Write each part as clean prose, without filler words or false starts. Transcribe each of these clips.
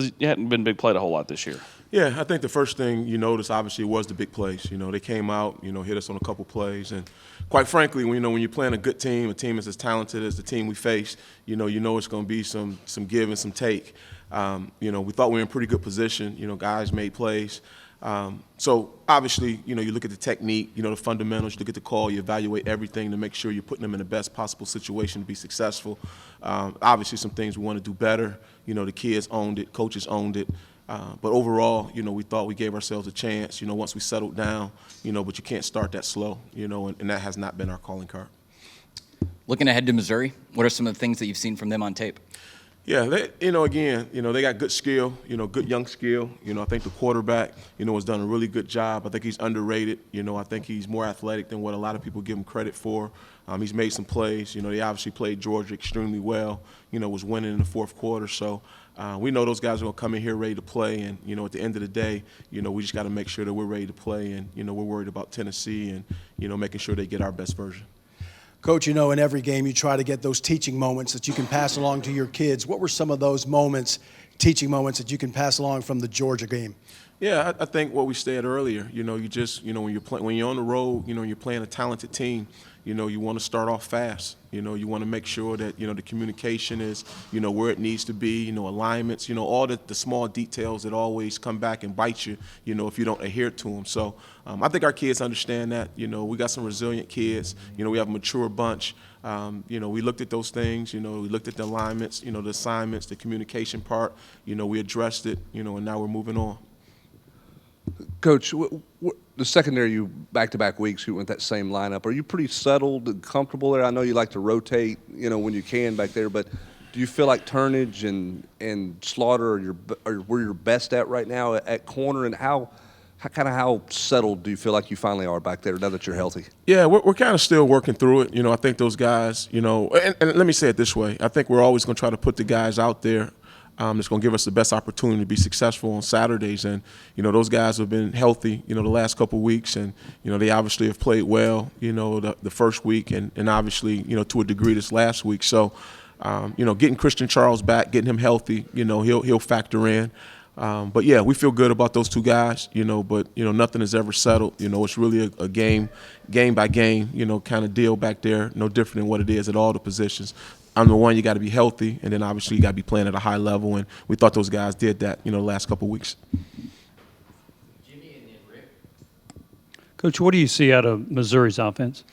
because you hadn't been big played a whole lot this year. Yeah, I think the first thing you notice, obviously, was the big plays. They came out, hit us on a couple plays. And quite frankly, when you're playing a good team, a team that's as talented as the team we face, you know it's going to be some give and some take. We thought we were in pretty good position. Guys made plays. So obviously, you look at the technique, the fundamentals, you look at the call, you evaluate everything to make sure you're putting them in the best possible situation to be successful. Obviously, some things we want to do better. The kids owned it, coaches owned it. But overall, we thought we gave ourselves a chance, once we settled down, but you can't start that slow, and that has not been our calling card. Looking ahead to Missouri, what are some of the things that you've seen from them on tape? Yeah, they got good skill, good young skill. I think the quarterback, has done a really good job. I think he's underrated. I think he's more athletic than what a lot of people give him credit for. He's made some plays. They obviously played Georgia extremely well, was winning in the fourth quarter. So we know those guys are going to come in here ready to play. And, at the end of the day, we just got to make sure that we're ready to play. And, we're worried about Tennessee and, making sure they get our best version. Coach, in every game you try to get those teaching moments that you can pass along to your kids. What were some of those moments, teaching moments, that you can pass along from the Georgia game? Yeah, I think what we said earlier, you just, when you're on the road, you're playing a talented team, you want to start off fast. You want to make sure that, the communication is, where it needs to be, alignments, all the small details that always come back and bite you, if you don't adhere to them. So I think our kids understand that. We got some resilient kids. We have a mature bunch. We looked at those things. We looked at the alignments, the assignments, the communication part. We addressed it, and now we're moving on. Coach, the secondary, you back-to-back weeks, you went that same lineup. Are you pretty settled and comfortable there? I know you like to rotate, when you can back there, but do you feel like Turnage and Slaughter are where you're best at right now at corner? And how settled do you feel like you finally are back there now that you're healthy? Yeah, we're kind of still working through it. I think those guys, and let me say it this way. I think we're always going to try to put the guys out there that's going to give us the best opportunity to be successful on Saturdays. And, those guys have been healthy, the last couple of weeks. And, they obviously have played well, the first week and obviously, to a degree this last week. So, getting Christian Charles back, getting him healthy, he'll factor in. But, yeah, we feel good about those two guys, but, nothing is ever settled. It's really a game by game, kind of deal back there, no different than what it is at all the positions. Number one, you got to be healthy, and then obviously you got to be playing at a high level, and we thought those guys did that, the last couple of weeks. Jimmy and then Rick. Coach, what do you see out of Missouri's offense?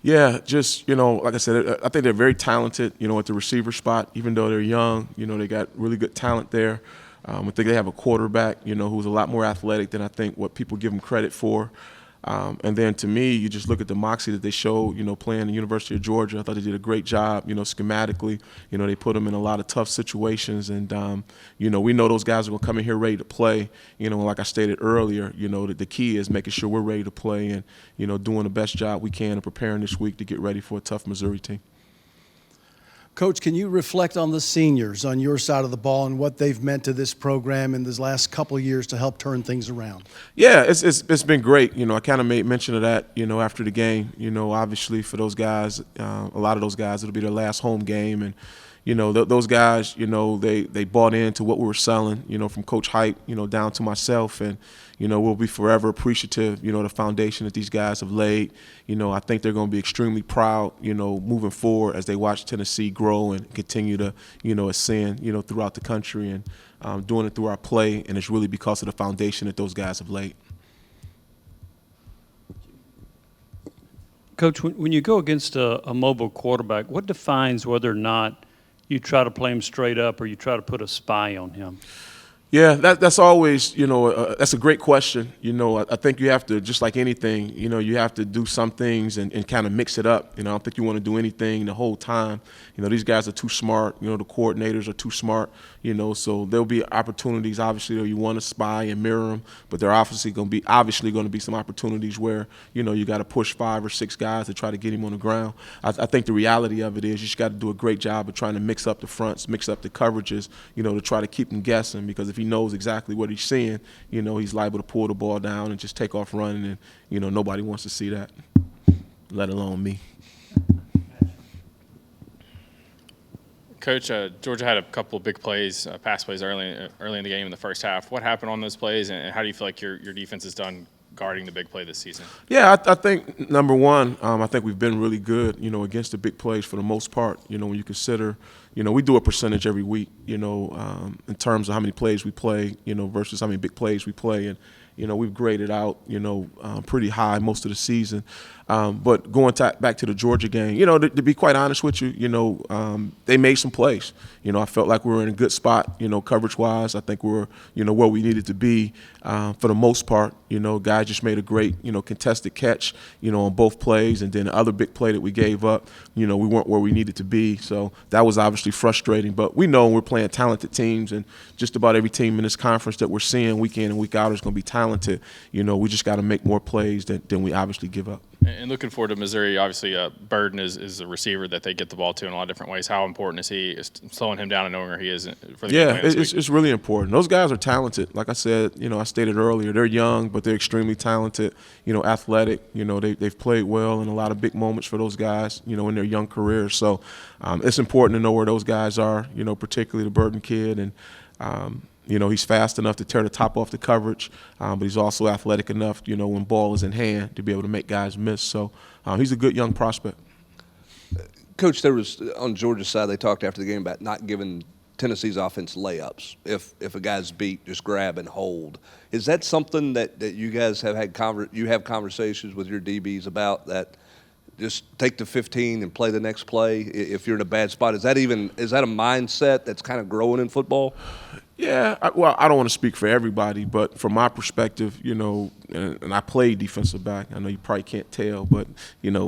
Yeah, just, like I said, I think they're very talented, at the receiver spot. Even though they're young, they got really good talent there. I think they have a quarterback, who's a lot more athletic than I think what people give him credit for. And then to me, you just look at the moxie that they showed, playing the University of Georgia. I thought they did a great job, schematically. They put them in a lot of tough situations. And, we know those guys are going to come in here ready to play. Like I stated earlier, the key is making sure we're ready to play and, doing the best job we can and preparing this week to get ready for a tough Missouri team. Coach, can you reflect on the seniors on your side of the ball and what they've meant to this program in this last couple of years to help turn things around? Yeah, it's been great. I kind of made mention of that, after the game. Obviously for those guys, a lot of those guys, it'll be their last home game. And, those guys, they bought into what we were selling, from Coach Hype, down to myself. And, we'll be forever appreciative, the foundation that these guys have laid. I think they're going to be extremely proud, moving forward as they watch Tennessee grow and continue to, ascend, throughout the country and doing it through our play. And it's really because of the foundation that those guys have laid. Coach, when you go against a mobile quarterback, what defines whether or not you try to play him straight up or you try to put a spy on him? Yeah, that's always, that's a great question. I think you have to, just like anything, you have to do some things and kind of mix it up. I don't think you want to do anything the whole time. These guys are too smart. The coordinators are too smart, so there'll be opportunities, obviously, that you want to spy and mirror them, but there are obviously going to be some opportunities where, you got to push 5 or 6 guys to try to get him on the ground. I think the reality of it is you just got to do a great job of trying to mix up the fronts, mix up the coverages, to try to keep them guessing, because if he knows exactly what he's seeing, he's liable to pull the ball down and just take off running, and, nobody wants to see that, let alone me. Coach, Georgia had a couple of big plays, pass plays early in the game in the first half. What happened on those plays, and how do you feel like your defense has done guarding the big play this season? Yeah, I think number one, I think we've been really good, against the big plays for the most part. When you consider, we do a percentage every week, in terms of how many plays we play, versus how many big plays we play, and we've graded out, pretty high most of the season. But going back to the Georgia game, to be quite honest with you, they made some plays. I felt like we were in a good spot, coverage-wise. I think we're, where we needed to be for the most part. Guys just made a great, contested catch, on both plays. And then the other big play that we gave up, we weren't where we needed to be. So that was obviously frustrating. But we know we're playing talented teams, and just about every team in this conference that we're seeing week in and week out is going to be talented. We just got to make more plays than we obviously give up. And looking forward to Missouri, obviously Burden is a receiver that they get the ball to in a lot of different ways. How important is he? Is slowing him down and knowing where he is for the game it's really important. Those guys are talented. Like I said, I stated earlier, they're young, but they're extremely talented, athletic. They've played well in a lot of big moments for those guys, in their young careers. So it's important to know where those guys are, particularly the Burden kid. And he's fast enough to tear the top off the coverage, but he's also athletic enough, when ball is in hand, to be able to make guys miss. So he's a good young prospect. Coach, there was on Georgia's side, they talked after the game about not giving Tennessee's offense layups. If a guy's beat, just grab and hold. Is that something that you guys have had conversations with your DBs about, that just take the 15 and play the next play if you're in a bad spot? Is that a mindset that's kind of growing in football? Yeah, I don't want to speak for everybody, but from my perspective, and I played defensive back. I know you probably can't tell, but,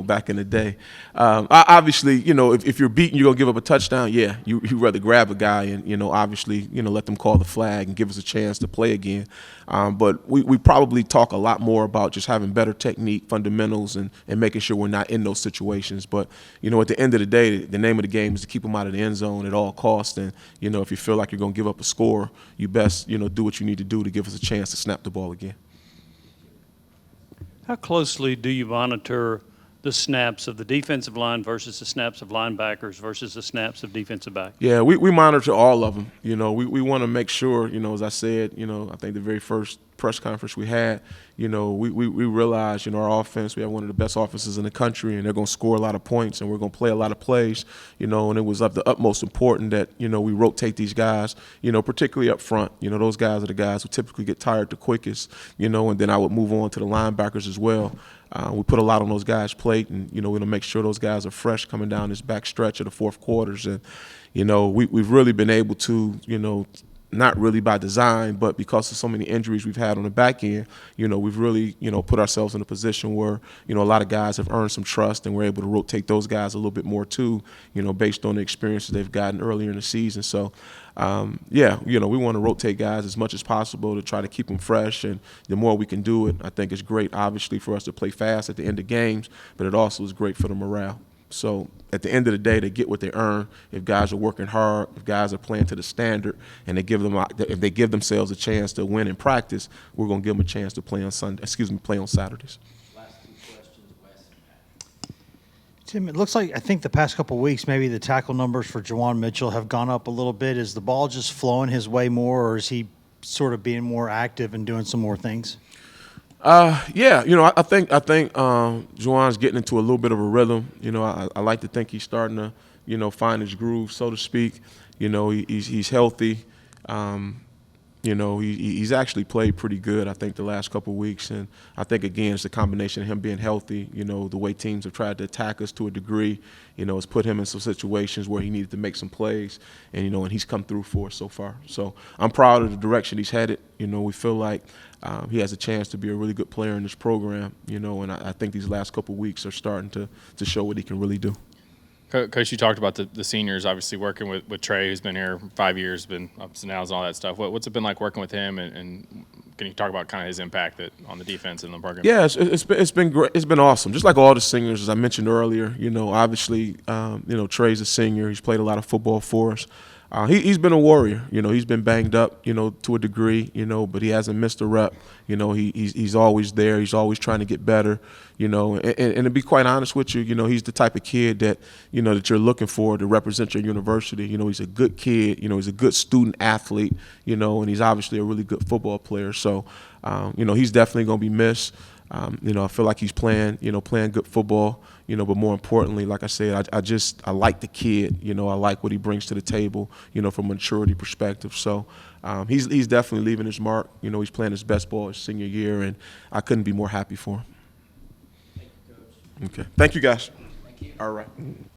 back in the day. Obviously, if you're beaten, you're going to give up a touchdown, yeah. You'd rather grab a guy and, obviously, let them call the flag and give us a chance to play again. But we probably talk a lot more about just having better technique, fundamentals, and making sure we're not in those situations. But, at the end of the day, the name of the game is to keep them out of the end zone at all costs. And, if you feel like you're going to give up a score, you best, do what you need to do to give us a chance to snap the ball again. How closely do you monitor the snaps of the defensive line versus the snaps of linebackers versus the snaps of defensive back? Yeah, we monitor all of them. We want to make sure, as I said, I think the very first press conference we had, we realized, our offense, we have one of the best offenses in the country, and they're going to score a lot of points, and we're going to play a lot of plays, and it was of the utmost important that, we rotate these guys, particularly up front. Those guys are the guys who typically get tired the quickest, and then I would move on to the linebackers as well. We put a lot on those guys' plate, and, we're going to make sure those guys are fresh coming down this back stretch of the fourth quarters. And, we've really been able to, not really by design, but because of so many injuries we've had on the back end, we've really, put ourselves in a position where, a lot of guys have earned some trust, and we're able to rotate those guys a little bit more too, based on the experiences they've gotten earlier in the season. So, we want to rotate guys as much as possible to try to keep them fresh, and the more we can do it, I think it's great, obviously, for us to play fast at the end of games, but it also is great for the morale. So at the end of the day, they get what they earn. If guys are working hard, if guys are playing to the standard, and if they give themselves a chance to win in practice, we're going to give them a chance to play on play on Saturdays. Last two questions, Wes and Pat. Tim, it looks like, I think the past couple of weeks, maybe the tackle numbers for Juwan Mitchell have gone up a little bit. Is the ball just flowing his way more, or is he sort of being more active and doing some more things? I think Juwan's getting into a little bit of a rhythm. I like to think he's starting to, find his groove, so to speak. He's healthy. He's actually played pretty good, I think, the last couple of weeks. And I think, again, it's a combination of him being healthy. The way teams have tried to attack us to a degree, has put him in some situations where he needed to make some plays. And, and he's come through for us so far. So I'm proud of the direction he's headed. We feel like he has a chance to be a really good player in this program, and I think these last couple of weeks are starting to show what he can really do. Coach, you talked about the seniors, obviously working with Trey, who's been here 5 years, been ups and downs and all that stuff. What's it been like working with him, and can you talk about kind of his impact on the defense and the program? Yeah, it's been great. It's been awesome. Just like all the seniors, as I mentioned earlier, obviously, Trey's a senior. He's played a lot of football for us. He's been a warrior. You know, he's been banged up, you know, to a degree, you know, but he hasn't missed a rep. You know, he's always there. He's always trying to get better, you know. And to be quite honest with you, know, he's the type of kid that, you know, that you're looking for to represent your university. You know, he's a good kid. You know, he's a good student athlete, you know, and he's obviously a really good football player. So, you know, he's definitely going to be missed. You know, I feel like he's playing good football, you know, but more importantly, like I said, I like the kid, you know, I like what he brings to the table, you know, from a maturity perspective. So he's definitely leaving his mark. You know, he's playing his best ball his senior year, and I couldn't be more happy for him. Thank you, Coach. Okay. Thank you, guys. Thank you. All right.